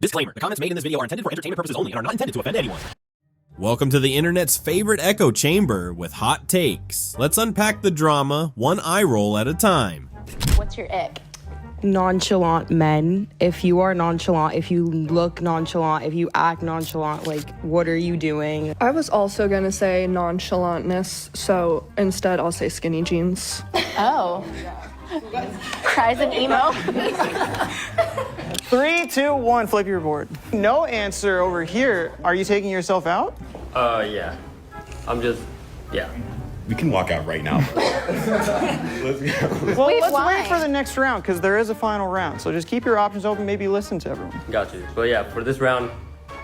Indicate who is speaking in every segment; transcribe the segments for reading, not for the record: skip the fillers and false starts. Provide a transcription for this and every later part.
Speaker 1: Disclaimer, the comments made in this video are intended for entertainment purposes only and are not intended to offend anyone.
Speaker 2: Welcome to the internet's favorite echo chamber with hot takes. Let's unpack the drama, one eye roll at a time.
Speaker 3: What's your ick?
Speaker 4: Nonchalant men. If you are nonchalant, if you look nonchalant, if you act nonchalant, like, what are you doing?
Speaker 5: I was also gonna say nonchalantness, so instead I'll say skinny jeans.
Speaker 3: Oh. Cries and emo.
Speaker 6: 3, 2, 1, flip your board. No answer over here. Are you taking yourself out?
Speaker 7: Yeah. Yeah.
Speaker 8: We can walk out right now. Let's go.
Speaker 6: Well,
Speaker 3: Wait,
Speaker 6: let's
Speaker 3: why?
Speaker 6: wait for the next round, because there is a final round. So just keep your options open, maybe listen to everyone.
Speaker 7: Got you. But yeah, for this round,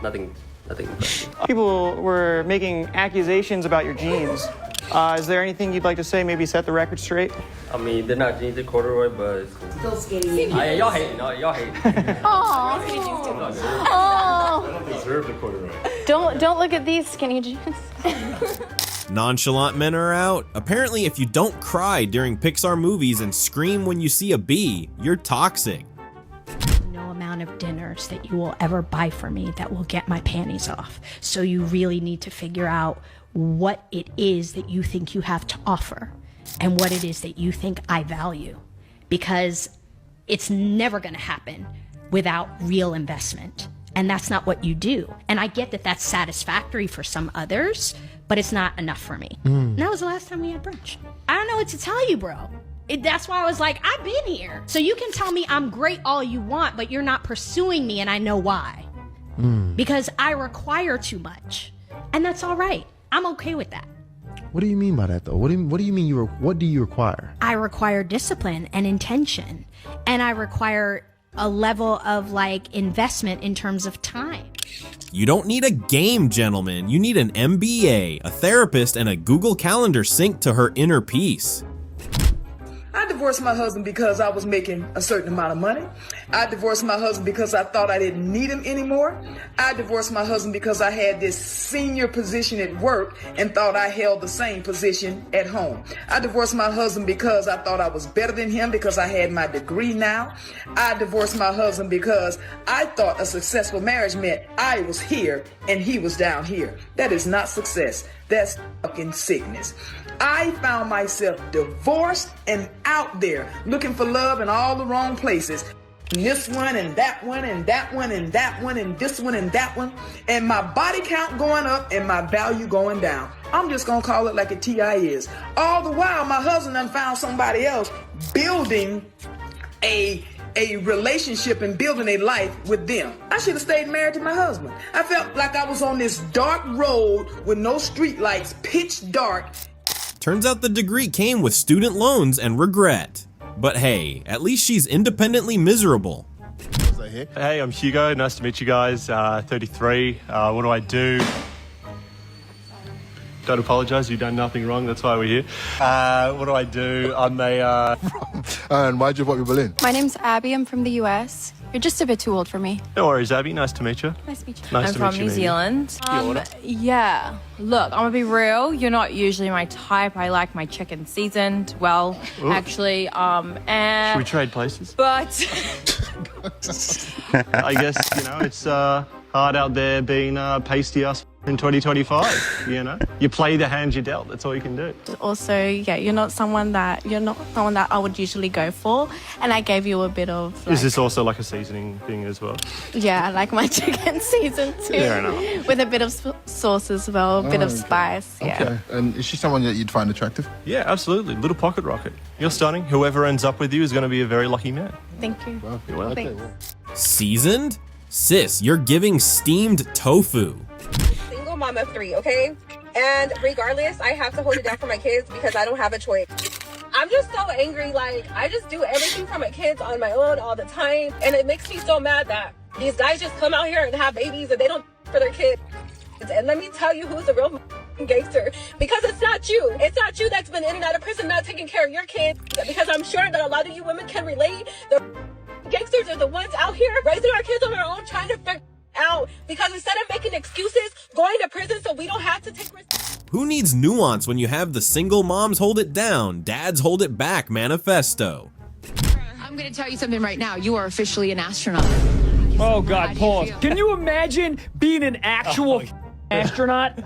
Speaker 7: nothing impressive.
Speaker 6: People were making accusations about your jeans. Is there anything you'd like to say, maybe set the record straight?
Speaker 7: I mean, they're not jeans, they're corduroy, but it's cool.
Speaker 9: Still skinny.
Speaker 7: Y'all hating. Y'all hating.
Speaker 3: Oh.
Speaker 8: I don't deserve the corduroy.
Speaker 3: Don't look at these skinny jeans.
Speaker 2: Nonchalant men are out. Apparently, if you don't cry during Pixar movies and scream when you see a bee, you're toxic.
Speaker 10: No amount of dinners that you will ever buy for me that will get my panties off. So you really need to figure out what it is that you think you have to offer and what it is that you think I value, because it's never going to happen without real investment. And that's not what you do. And I get that that's satisfactory for some others, but it's not enough for me. And that was the last time we had brunch. I don't know what to tell you, bro. That's why I was like, I've been here. So you can tell me I'm great all you want, but you're not pursuing me, and I know why. Because I require too much. And that's all right. I'm okay with that.
Speaker 11: What do you mean by that, though? What do you mean what do you require?
Speaker 10: I require discipline and intention. And I require a level of, investment in terms of time.
Speaker 2: You don't need a game, gentlemen. You need an MBA, a therapist, and a Google Calendar sync to her inner peace.
Speaker 9: I divorced my husband because I was making a certain amount of money. I divorced my husband because I thought I didn't need him anymore. I divorced my husband because I had this senior position at work and thought I held the same position at home. I divorced my husband because I thought I was better than him because I had my degree now. I divorced my husband because I thought a successful marriage meant I was here and he was down here. That is not success. That's fucking sickness. I found myself divorced and out there looking for love in all the wrong places. This one and that one and that one and that one and this one and that one. And my body count going up and my value going down. I'm just going to call it like a TI is. All the while, my husband done found somebody else building a relationship and building a life with them. I should have stayed married to my husband. I felt like I was on this dark road with no street lights, pitch dark.
Speaker 2: Turns out the degree came with student loans and regret. But hey, at least she's independently miserable.
Speaker 12: Hey, I'm Hugo. Nice to meet you guys. 33. What do I do? Don't apologize. You've done nothing wrong. That's why we're here. What do I do? I'm a...
Speaker 11: And why'd you pop your Berlin?
Speaker 13: My name's Abby. I'm from the US. You're just a bit too old for me.
Speaker 12: No worries, Abby. Nice to meet you.
Speaker 13: Nice to meet you.
Speaker 12: Nice
Speaker 13: I'm
Speaker 12: to
Speaker 13: from
Speaker 12: meet you,
Speaker 13: New
Speaker 12: Mandy.
Speaker 13: Zealand. Yeah. Look, I'm gonna be real. You're not usually my type. I like my chicken seasoned. Well,
Speaker 12: Ooh.
Speaker 13: actually, and...
Speaker 12: Should we trade places?
Speaker 13: But...
Speaker 12: I guess, it's hard out there being pasty us in 2025, You play the hand you dealt. That's all you can do.
Speaker 13: Also, yeah, you're not someone that I would usually go for. And I gave you a bit of...
Speaker 12: Is this also like a seasoning thing as well?
Speaker 13: Yeah, I like my chicken seasoned too.
Speaker 12: Fair enough.
Speaker 13: With a bit of sauce as well, a bit of spice. Yeah.
Speaker 11: Okay. And is she someone that you'd find attractive?
Speaker 12: Yeah, absolutely. Little pocket rocket. You're stunning. Whoever ends up with you is going to be a very lucky man.
Speaker 13: Thank you.
Speaker 11: Well,
Speaker 12: You're welcome.
Speaker 13: Thanks.
Speaker 2: Seasoned? Sis, you're giving steamed tofu.
Speaker 14: Single mom of 3, okay? And regardless, I have to hold it down for my kids because I don't have a choice. I'm just so angry. I just do everything for my kids on my own all the time. And it makes me so mad that these guys just come out here and have babies and they don't for their kids. And let me tell you who's the real gangster. Because it's not you. It's not you that's been in and out of prison not taking care of your kids. Because I'm sure that a lot of you women can relate. The gangsters are the ones out here raising our kids on our own, trying to figure out. Because instead of making excuses, going to prison so we don't have to take risks.
Speaker 2: Who needs nuance when you have the single moms hold it down, dads hold it back manifesto?
Speaker 15: I'm going to tell you something right now. You are officially an astronaut. Oh God, pause. Can you imagine being an actual astronaut?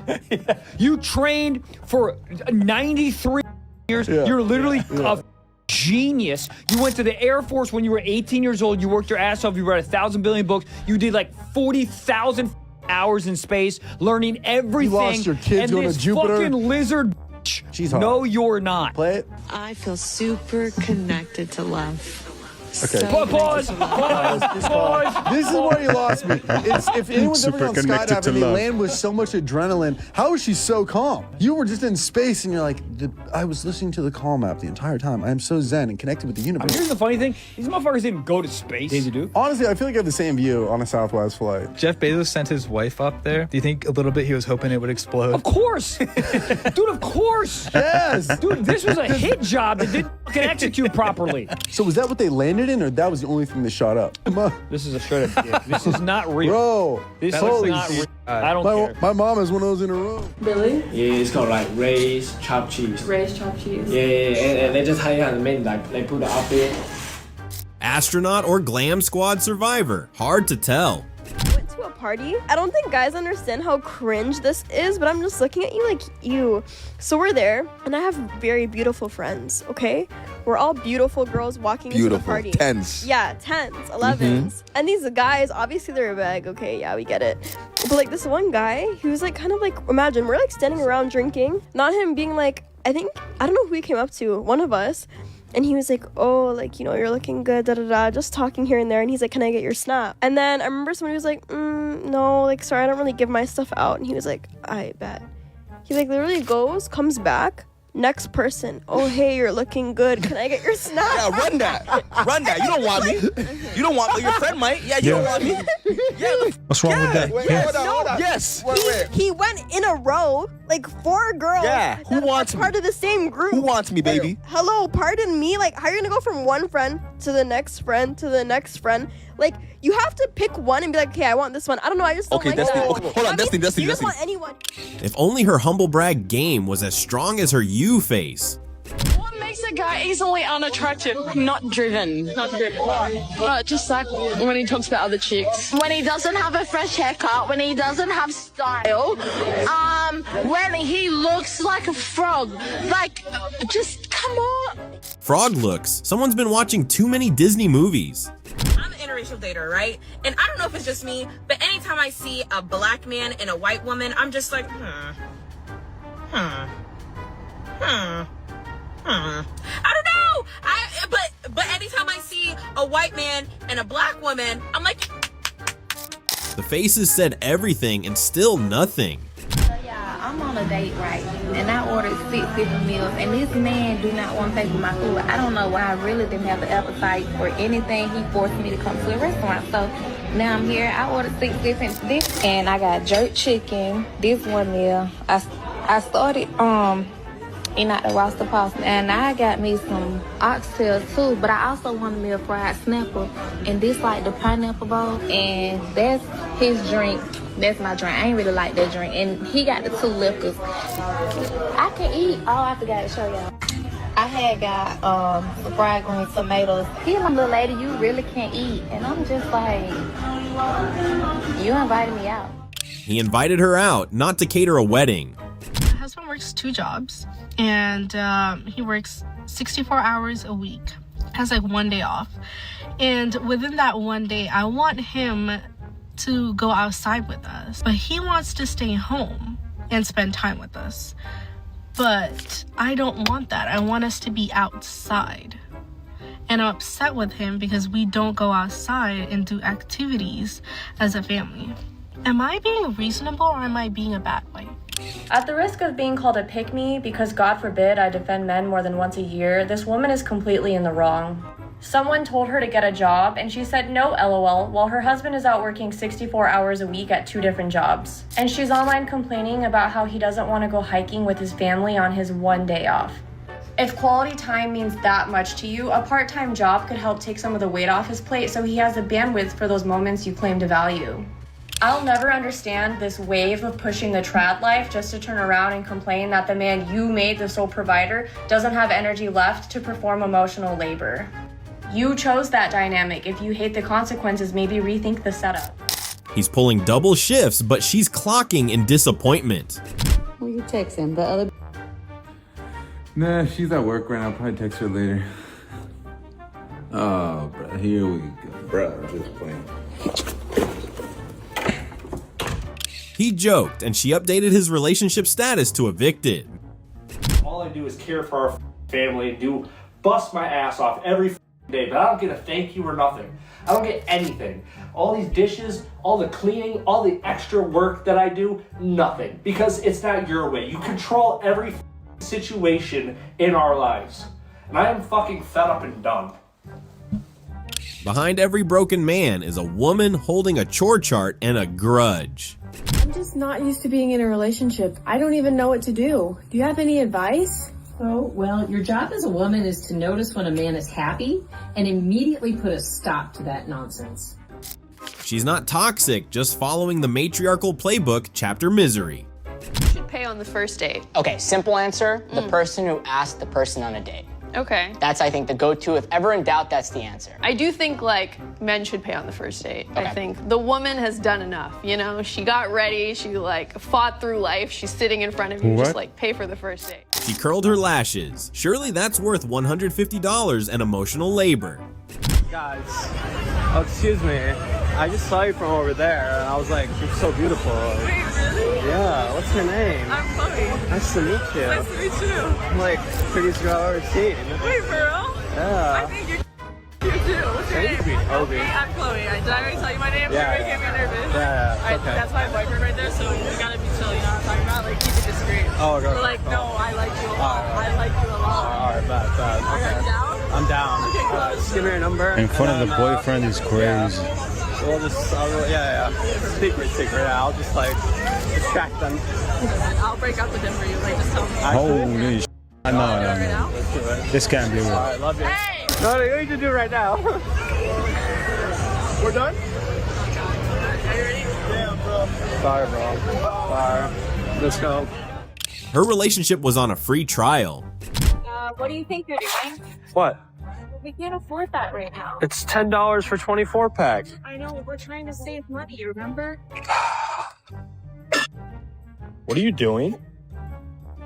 Speaker 15: You trained for 93 years. You're literally a genius. You went to the Air Force when you were 18 years old. You worked your ass off. You read 1,000 billion books. You did like 40,000 hours in space, learning everything.
Speaker 11: You lost your kids
Speaker 15: and
Speaker 11: going
Speaker 15: this
Speaker 11: to Jupiter.
Speaker 15: fucking lizard.
Speaker 11: She's hot.
Speaker 15: No, you're not.
Speaker 11: Play it.
Speaker 16: I feel super connected to love.
Speaker 11: Okay.
Speaker 15: Pause.
Speaker 11: This is where you lost me. If anyone's ever gone skydiving, they land with so much adrenaline. How is she so calm? You were just in space and you're like, I was listening to the Calm app the entire time. I am so zen and connected with the universe.
Speaker 15: Here's the funny thing. These motherfuckers didn't go to space. They do.
Speaker 11: Honestly, I feel like I have the same view on a Southwest flight.
Speaker 17: Jeff Bezos sent his wife up there. Do you think a little bit he was hoping it would explode?
Speaker 15: Of course. Dude, of course.
Speaker 11: Yes.
Speaker 15: Dude, this was a hit job that didn't fucking execute properly.
Speaker 11: So was that what they landed in, or that was the only thing that shot up?
Speaker 15: This is a straight up dick. This is not real.
Speaker 11: Bro,
Speaker 15: this is
Speaker 11: holy
Speaker 15: not real. I don't care.
Speaker 11: My mom has one of those in her room.
Speaker 18: Really?
Speaker 19: Yeah, it's called like raised chopped cheese.
Speaker 18: Raised chopped cheese.
Speaker 19: Yeah, and they just hang out the menu, like they put it up there.
Speaker 2: Astronaut or glam squad survivor? Hard to tell.
Speaker 20: Went to a party. I don't think guys understand how cringe this is, but I'm just looking at you like, ew. So we're there, and I have very beautiful friends, okay? We're all beautiful girls walking into the party.
Speaker 21: Tens.
Speaker 20: Yeah, 10s, 11s. And these guys, obviously they're a bag, okay, yeah, we get it. But like this one guy, he was like kind of like, imagine, we're like standing around drinking, not him being like, I don't know who he came up to, one of us. And he was like, oh, like, you know, you're looking good, da-da-da, just talking here and there. And he's like, can I get your snap? And then I remember somebody was like, no, like, sorry, I don't really give my stuff out. And he was like, I bet. He like literally comes back. Next person. Oh, hey, you're looking good. Can I get your snap?
Speaker 21: Yeah, run that. Run that. You don't want me. You don't want me. Your friend might. Yeah, you don't want me. Yeah.
Speaker 17: What's wrong with that?
Speaker 21: Wait, hold on. Yes.
Speaker 20: He went in a row, like 4 girls.
Speaker 21: Yeah. Who wants me?
Speaker 20: Part of the same group.
Speaker 21: Who wants me, baby?
Speaker 20: Hello, pardon me. Like, how are you gonna go from one friend to the next friend to the next friend? Like, you have to pick one and be like, okay, I want this one. I don't know. I just don't like
Speaker 21: Destiny.
Speaker 20: that.
Speaker 21: Okay, hold on, Destiny.
Speaker 20: You just want anyone.
Speaker 2: If only her humble brag game was as strong as her you face.
Speaker 22: What makes a guy easily unattractive? Not driven. Not driven. Just like when he talks about other chicks.
Speaker 23: When he doesn't have a fresh haircut, when he doesn't have style, when he looks like a frog. Like, just come on.
Speaker 2: Frog looks. Someone's been watching too many Disney movies.
Speaker 24: I'm an interracial dater, right? And I don't know if it's just me, but anytime I see a black man and a white woman, I'm just like, I don't know. But anytime I see a white man and a black woman, I'm like.
Speaker 2: The faces said everything and still nothing.
Speaker 25: I'm on a date, right? And I ordered 6 different meals, and this man do not want to pay for my food. I don't know why. I really didn't have the appetite for anything. He forced me to come to a restaurant. So now I'm here. I ordered 6 different things, and I got jerk chicken. This one meal. I started eating out the roster pasta, and I got me some oxtail too. But I also wanted me a fried snapper, and this like the pineapple bowl, and that's his drink. That's my drink. I ain't really like that drink. And he got the 2 liquors. I can eat. Oh, I forgot to show y'all. I had got some fried green tomatoes. He's like, little lady, you really can't eat. And I'm just like, you invited me out.
Speaker 2: He invited her out, not to cater a wedding.
Speaker 26: My husband works 2 jobs. And he works 64 hours a week. Has like 1 day off. And within that 1 day, I want him to go outside with us, but he wants to stay home and spend time with us. But I don't want that. I want us to be outside. And I'm upset with him because we don't go outside and do activities as a family. Am I being reasonable or am I being a bad wife?
Speaker 27: At the risk of being called a pick-me, because God forbid I defend men more than once a year, this woman is completely in the wrong. Someone told her to get a job, and she said no, LOL, while her husband is out working 64 hours a week at 2 different jobs. And she's online complaining about how he doesn't want to go hiking with his family on his 1 day off. If quality time means that much to you, a part-time job could help take some of the weight off his plate so he has the bandwidth for those moments you claim to value. I'll never understand this wave of pushing the trad life just to turn around and complain that the man you made the sole provider doesn't have energy left to perform emotional labor. You chose that dynamic. If you hate the consequences, maybe rethink the setup.
Speaker 2: He's pulling double shifts, but she's clocking in disappointment.
Speaker 1: Who you texting? The other?
Speaker 4: Nah, she's at work right now. I'll probably text her later. Oh, bro, here we go. Bro, I'm just playing.
Speaker 2: He joked, and she updated his relationship status to evicted.
Speaker 5: All I do is care for our family and bust my ass off every day, but I don't get a thank you or nothing. I don't get anything. All these dishes, all the cleaning, all the extra work that I do, nothing. Because it's not your way. You control every situation in our lives. And I am fucking fed up and done.
Speaker 2: Behind every broken man is a woman holding a chore chart and a grudge.
Speaker 6: I'm just not used to being in a relationship. I don't even know what to do. Do you have any advice?
Speaker 7: Oh, well, your job as a woman is to notice when a man is happy and immediately put a stop to that nonsense.
Speaker 2: She's not toxic, just following the matriarchal playbook, chapter misery.
Speaker 6: You should pay on the first date.
Speaker 8: Okay, simple answer, the person who asked the person on a date.
Speaker 6: Okay.
Speaker 8: That's, I think, the go-to. If ever in doubt, that's the answer.
Speaker 6: I do think, like, men should pay on the first date.
Speaker 8: Okay.
Speaker 6: I think the woman has done enough, you know? She got ready, she, like, fought through life, she's sitting in front of you, just, like, pay for the first date.
Speaker 2: She curled her lashes. Surely that's worth $150 and emotional labor.
Speaker 18: Guys, oh, excuse me. I just saw you from over there, and I was like, you're so beautiful.
Speaker 6: Wait, really?
Speaker 18: Yeah, what's your name?
Speaker 6: I'm Chloe.
Speaker 18: Nice to meet you.
Speaker 6: Nice to meet you.
Speaker 18: I'm like, prettiest girl I've ever seen.
Speaker 6: Wait, for real?
Speaker 18: Yeah.
Speaker 6: I think you're cute too. What's your name?
Speaker 18: Obi.
Speaker 6: Hey, I'm Chloe. Did I already tell you my name?
Speaker 18: Yeah.
Speaker 6: You're making me nervous.
Speaker 18: Yeah,
Speaker 6: Alright,
Speaker 18: okay.
Speaker 6: that's my boyfriend right there, so you gotta be chill, you know what I'm talking about? Like, keep it discreet.
Speaker 18: Oh, okay.
Speaker 6: But like, no, I like you a lot.
Speaker 18: Alright.
Speaker 6: I like you a lot.
Speaker 18: Alright, bad.
Speaker 6: Are you down?
Speaker 18: I'm down.
Speaker 6: Okay, cool.
Speaker 18: Just give me your number.
Speaker 11: In front of the boyfriend is crazy.
Speaker 18: We'll just, secret. Yeah, I'll just like distract them.
Speaker 6: I'll break out the dim for you. Like, just tell me.
Speaker 11: Holy sh**. No. This can't be real.
Speaker 18: Alright, love you. Hey! No, you need to do it right now. We're done?
Speaker 6: Are you ready?
Speaker 18: Yeah, bro. Sorry, bro. Sorry. Let's go.
Speaker 2: Her relationship was on a free trial.
Speaker 6: What do you think you're doing?
Speaker 18: What?
Speaker 6: We can't afford that right now.
Speaker 18: It's $10 for 24 pack.
Speaker 6: I know, we're trying to save money, remember?
Speaker 18: What are you doing?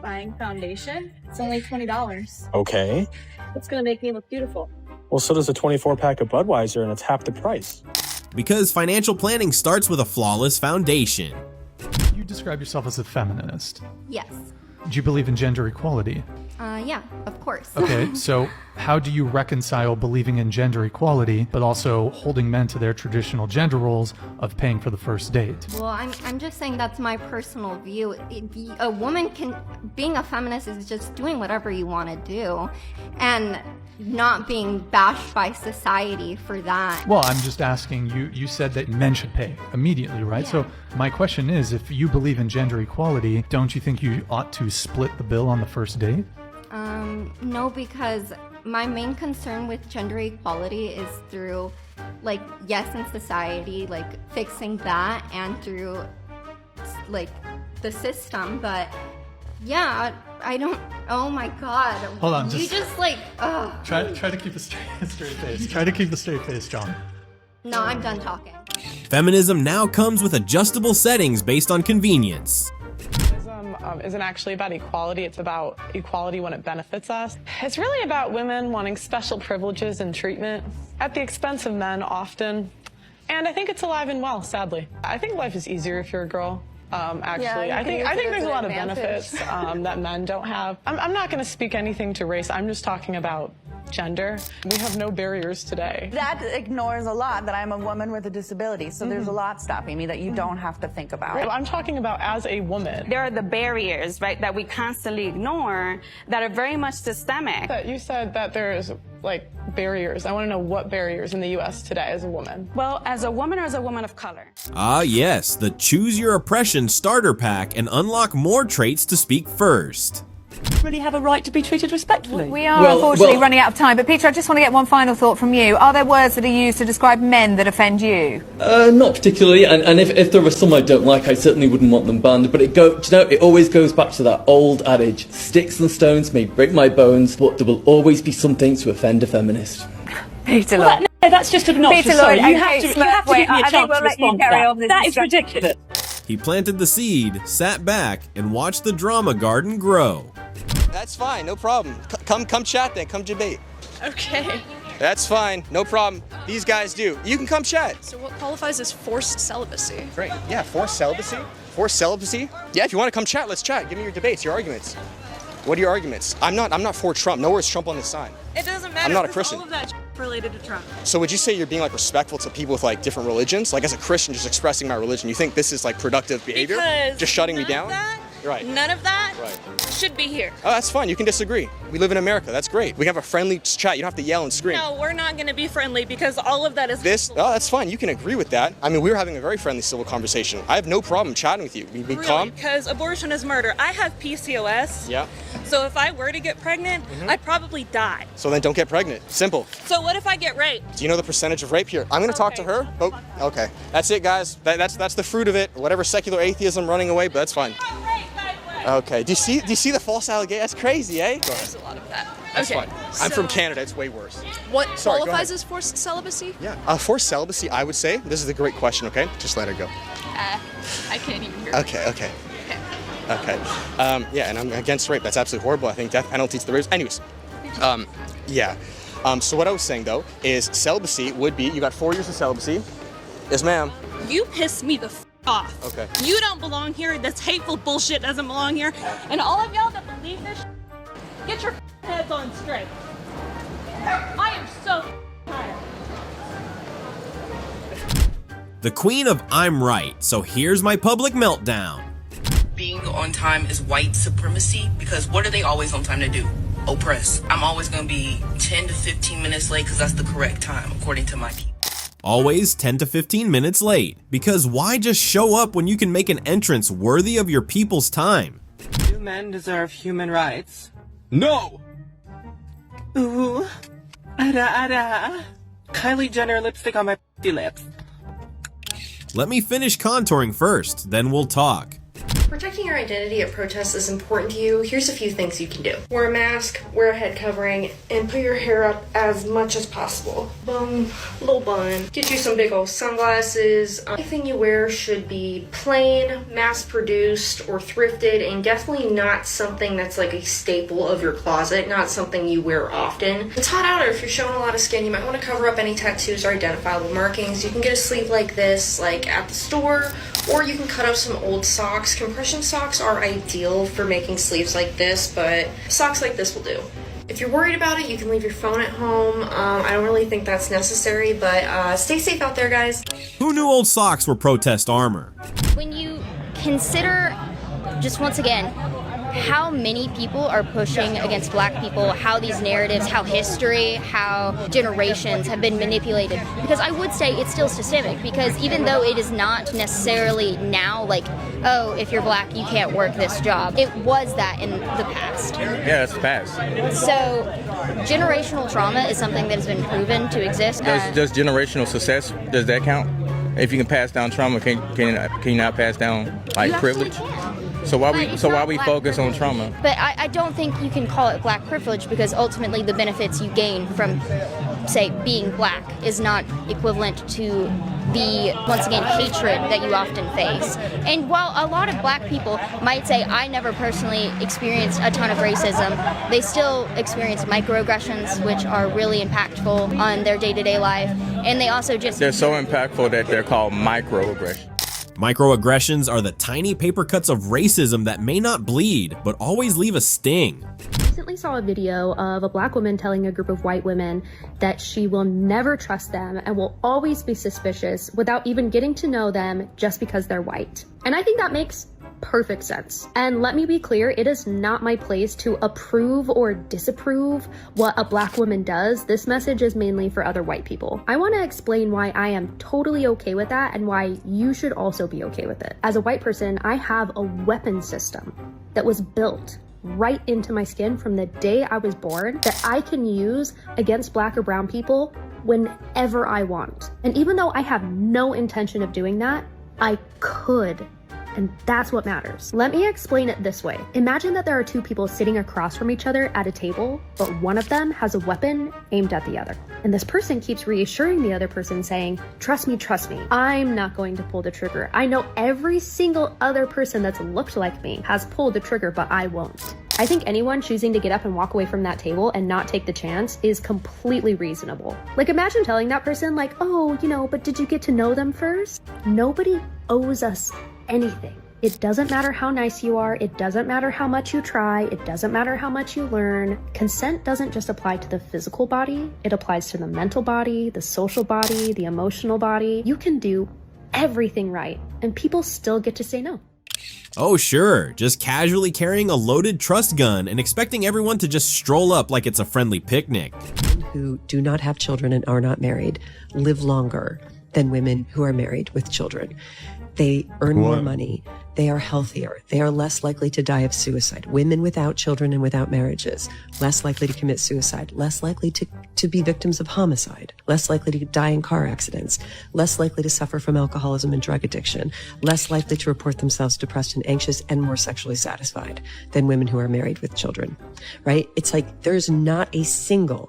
Speaker 6: Buying foundation. It's only $20.
Speaker 18: Okay.
Speaker 6: It's gonna make me look beautiful.
Speaker 18: Well, so does a 24 pack of Budweiser, and it's half the price.
Speaker 2: Because financial planning starts with a flawless foundation.
Speaker 28: You describe yourself as a feminist.
Speaker 29: Yes.
Speaker 28: Do you believe in gender equality?
Speaker 29: Yeah, of course.
Speaker 28: Okay, so how do you reconcile believing in gender equality, but also holding men to their traditional gender roles of paying for the first date?
Speaker 29: Well, I'm just saying that's my personal view. A woman being a feminist is just doing whatever you want to do and not being bashed by society for that.
Speaker 28: Well, I'm just asking you said that men should pay immediately, right? Yeah. So my question is, if you believe in gender equality, don't you think you ought to split the bill on the first date?
Speaker 29: No, because my main concern with gender equality is through, like, yes, in society, like, fixing that and through, like, the system, but yeah, I don't, oh my god.
Speaker 28: Hold on,
Speaker 29: you just like, ugh.
Speaker 28: Try to keep a straight face. Try to keep the straight face, John.
Speaker 29: No, I'm done talking.
Speaker 2: Feminism now comes with adjustable settings based on convenience.
Speaker 30: Isn't actually about equality, it's about equality when it benefits us. It's really about women wanting special privileges and treatment at the expense of men often. And I think it's alive and well, sadly. I think life is easier if you're a girl. Actually,
Speaker 6: Yeah,
Speaker 30: I think there's a lot of benefits that men don't have. I'm not going to speak anything to race. I'm just talking about gender. We have no barriers today.
Speaker 31: That ignores a lot that I'm a woman with a disability, so there's a lot stopping me that you don't have to think about.
Speaker 30: Right. I'm talking about as a woman.
Speaker 32: There are the barriers, right, that we constantly ignore that are very much systemic.
Speaker 30: You said that there's, like, barriers. I want to know what barriers in the U.S. today as a woman.
Speaker 32: Well, as a woman or as a woman of color?
Speaker 2: Ah yes, the Choose Your Oppression starter pack and unlock more traits to speak first.
Speaker 33: Really have a right to be treated respectfully.
Speaker 34: We are unfortunately running out of time, but Peter, I just want to get one final thought from you. Are there words that are used to describe men that offend you?
Speaker 35: Not particularly, and if there are some I don't like, I certainly wouldn't want them banned, but it always goes back to that old adage, sticks and stones may break my bones, but there will always be something to offend a feminist.
Speaker 33: Peter Lloyd. No, that's just obnoxious.
Speaker 34: Peter
Speaker 33: Sorry,
Speaker 34: Lloyd,
Speaker 33: you have to give me a
Speaker 34: I
Speaker 33: chance
Speaker 34: think we'll
Speaker 33: to
Speaker 34: let you
Speaker 33: respond to
Speaker 34: carry
Speaker 33: that.
Speaker 34: on this
Speaker 33: That is
Speaker 34: discussion.
Speaker 33: ridiculous.
Speaker 2: He planted the seed, sat back, and watched the drama garden grow.
Speaker 3: That's fine, no problem. Come chat then, come debate.
Speaker 9: Okay.
Speaker 3: That's fine, no problem. These guys do. You can come chat.
Speaker 9: So what qualifies as forced celibacy?
Speaker 3: Great. Yeah, forced celibacy. Forced celibacy. Yeah, if you want to come chat, let's chat. Give me your debates, your arguments. What are your arguments? I'm not for Trump. Nowhere is Trump on this sign.
Speaker 9: It doesn't matter.
Speaker 3: I'm not a Christian.
Speaker 9: All of that related to Trump.
Speaker 3: So would you say you're being like respectful to people with like different religions? Like as a Christian, just expressing my religion, you think this is like productive behavior?
Speaker 9: Because
Speaker 3: just shutting me down? Right.
Speaker 9: None of that
Speaker 3: Right.
Speaker 9: should be here.
Speaker 3: Oh, that's fine. You can disagree. We live in America. That's great. We can have a friendly chat. You don't have to yell and scream.
Speaker 9: No, we're not going to be friendly because all of that is
Speaker 3: That's fine. You can agree with that. I mean, we were having a very friendly civil conversation. I have no problem chatting with you. We
Speaker 9: really,
Speaker 3: calm.
Speaker 9: because abortion is murder. I have PCOS.
Speaker 3: Yeah.
Speaker 9: So if I were to get pregnant, I'd probably die.
Speaker 3: So then don't get pregnant. Simple.
Speaker 9: So what if I get raped?
Speaker 3: Do you know the percentage of rape here? I'm going to talk to her. Oh, okay. That's it, guys. That's the fruit of it. Whatever secular atheism running away, but that's fine. Okay. Do you see the false allegation? That's crazy, eh? Go ahead.
Speaker 9: There's a lot of that.
Speaker 3: That's
Speaker 9: Okay.
Speaker 3: fine. I'm from Canada. It's way worse.
Speaker 9: What
Speaker 3: Sorry, go
Speaker 9: qualifies
Speaker 3: ahead.
Speaker 9: as forced celibacy?
Speaker 3: Yeah. Forced celibacy, I would say. This is a great question. Okay. Just let her go.
Speaker 9: I can't even hear.
Speaker 3: Okay. Okay. Yeah, and I'm against rape. That's absolutely horrible. I think death penalty to the rape. Anyways, yeah. So what I was saying though is celibacy would be you got 4 years of celibacy. Yes, ma'am.
Speaker 9: You piss me the off.
Speaker 3: Okay.
Speaker 9: You don't belong here. This hateful bullshit doesn't belong here. And all of y'all that believe this, get your heads on straight. I am so tired.
Speaker 2: The queen of I'm right, so here's my public meltdown.
Speaker 10: Being on time is white supremacy because what are they always on time to do? Oppress. I'm always going to be 10 to 15 minutes late because that's the correct time according to my people.
Speaker 2: Always 10 to 15 minutes late, because why just show up when you can make an entrance worthy of your people's time?
Speaker 18: Do men deserve human rights? No! Ooh. Ada. Kylie Jenner lipstick on my lips.
Speaker 2: Let me finish contouring first, then we'll talk.
Speaker 27: Protecting your identity at protests is important to you. Here's a few things you can do. Wear a mask, wear a head covering, and put your hair up as much as possible. Boom, little bun. Get you some big old sunglasses. Anything you wear should be plain, mass-produced, or thrifted, and definitely not something that's like a staple of your closet, not something you wear often. It's hot out, or if you're showing a lot of skin, you might want to cover up any tattoos or identifiable markings. You can get a sleeve like this, like at the store, or you can cut up some old socks. Compression socks are ideal for making sleeves like this, but socks like this will do. If you're worried about it, you can leave your phone at home. I don't really think that's necessary, but stay safe out there, guys.
Speaker 2: Who knew old socks were protest armor?
Speaker 12: When you consider, just once again, how many people are pushing against black people, how these narratives, how history, how generations have been manipulated. Because I would say it's still systemic, because even though it is not necessarily now like, oh, if you're black, you can't work this job, it was that in the past.
Speaker 13: Yeah, it's the past.
Speaker 12: So generational trauma is something that has been proven to exist.
Speaker 13: Does generational success, does that count? If you can pass down trauma, can you not pass down like privilege? So why we focus on trauma?
Speaker 12: But I don't think you can call it black privilege, because ultimately the benefits you gain from, say, being black is not equivalent to the, once again, hatred that you often face. And while a lot of black people might say, I never personally experienced a ton of racism, they still experience microaggressions, which are really impactful on their day-to-day life. And they also just...
Speaker 13: They're so impactful that they're called microaggressions.
Speaker 2: Microaggressions are the tiny paper cuts of racism that may not bleed, but always leave a sting.
Speaker 27: I recently saw a video of a black woman telling a group of white women that she will never trust them and will always be suspicious without even getting to know them just because they're white. And I think that makes perfect sense. And let me be clear, it is not my place to approve or disapprove what a black woman does. This message is mainly for other white people. I want to explain why I am totally okay with that and why you should also be okay with it. As a white person, I have a weapon system that was built right into my skin from the day I was born that I can use against black or brown people whenever I want. And even though I have no intention of doing that, I could
Speaker 1: and that's what matters. Let me explain it this way. Imagine that there are two people sitting across from each other at a table, but one of them has a weapon aimed at the other. And this person keeps reassuring the other person saying, trust me, I'm not going to pull the trigger. I know every single other person that's looked like me has pulled the trigger, but I won't. I think anyone choosing to get up and walk away from that table and not take the chance is completely reasonable. Like, imagine telling that person like, oh, but did you get to know them first? Nobody owes us anything. It doesn't matter how nice you are. It doesn't matter how much you try. It doesn't matter how much you learn. Consent doesn't just apply to the physical body. It applies to the mental body, the social body, the emotional body. You can do everything right, and people still get to say no.
Speaker 2: Oh sure, just casually carrying a loaded trust gun and expecting everyone to just stroll up like it's a friendly picnic.
Speaker 4: Who do not have children and are not married live longer than women who are married with children. They earn more money. They are healthier. They are less likely to die of suicide. Women without children and without marriages, less likely to commit suicide, less likely to be victims of homicide, less likely to die in car accidents, less likely to suffer from alcoholism and drug addiction, less likely to report themselves depressed and anxious, and more sexually satisfied than women who are married with children, right? It's like there's not a single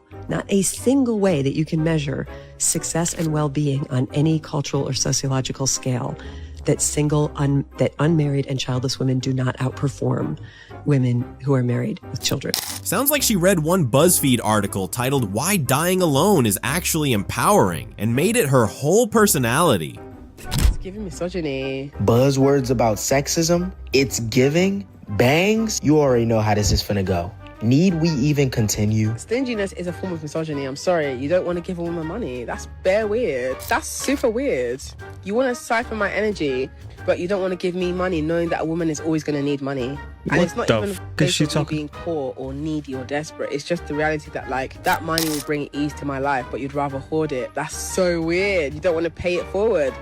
Speaker 4: way that you can measure success and well-being on any cultural or sociological scale that unmarried and childless women do not outperform women who are married with children.
Speaker 2: Sounds like she read one BuzzFeed article titled "Why Dying Alone is Actually Empowering" and made it her whole personality.
Speaker 5: It's giving misogyny.
Speaker 14: Buzzwords about sexism, it's giving, bangs, you already know how this is finna go. Need we even continue?
Speaker 5: Stinginess is a form of misogyny. I'm sorry. You don't want to give a woman money. That's bare weird. That's super weird. You want to siphon my energy, but you don't want to give me money knowing that a woman is always going to need money. And it's not even a case of you being poor or needy or desperate. It's just the reality that, like, that money will bring ease to my life, but you'd rather hoard it. That's so weird. You don't want to pay it forward.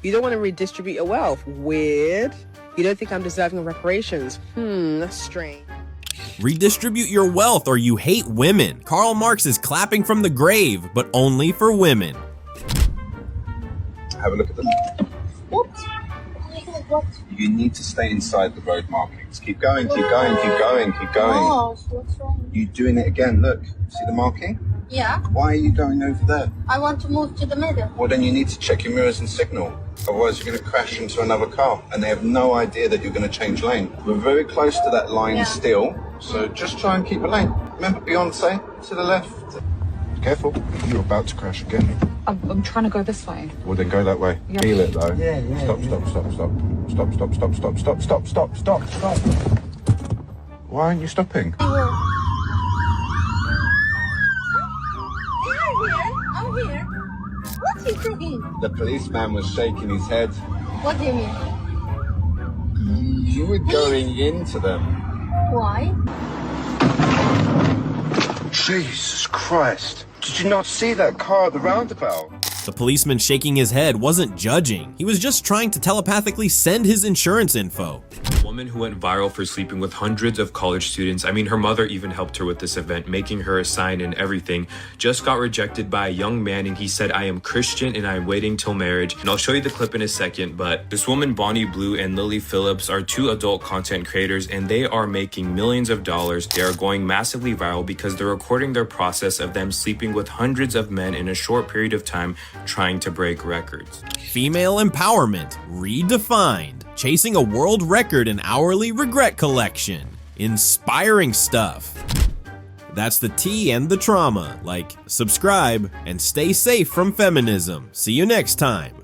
Speaker 5: You don't want to redistribute your wealth. Weird. You don't think I'm deserving of reparations. That's strange.
Speaker 2: Redistribute your wealth or you hate women. Karl Marx is clapping from the grave, but only for women.
Speaker 15: Have a look at the map.
Speaker 16: What?
Speaker 15: You need to stay inside the road markings. Keep going, keep going, keep going, keep going.
Speaker 16: Oh, what's wrong?
Speaker 15: You're doing it again, look. See the marking?
Speaker 16: Yeah.
Speaker 15: Why are you going over there?
Speaker 16: I want to move to the middle.
Speaker 15: Well, then you need to check your mirrors and signal. Otherwise, you're going to crash into another car, and they have no idea that you're going to change lane. We're very close to that line still, so just try and keep a lane. Remember Beyonce? To the left. Careful, you're about to crash again.
Speaker 16: I'm trying to go this way.
Speaker 15: Well, then go that way.
Speaker 16: Yeah.
Speaker 15: Feel it, though.
Speaker 16: Yeah.
Speaker 15: Stop. Why aren't you stopping?
Speaker 16: I'm here. What's he doing?
Speaker 15: The policeman was shaking his head.
Speaker 16: What do you mean?
Speaker 15: You were going into them.
Speaker 16: Why?
Speaker 15: Jesus Christ. Did you not see that car at the roundabout?
Speaker 2: The policeman shaking his head wasn't judging. He was just trying to telepathically send his insurance info.
Speaker 17: A woman who went viral for sleeping with hundreds of college students, I mean, her mother even helped her with this event, making her a sign and everything, just got rejected by a young man, and he said, I am Christian and I'm waiting till marriage. And I'll show you the clip in a second, but this woman, Bonnie Blue and Lily Phillips, are two adult content creators, and they are making millions of dollars. They are going massively viral because they're recording their process of them sleeping with hundreds of men in a short period of time, trying to break records.
Speaker 2: Female empowerment redefined. Chasing a world record in hourly regret collection. Inspiring stuff. That's the tea and the trauma. Like, subscribe, and stay safe from feminism. See you next time.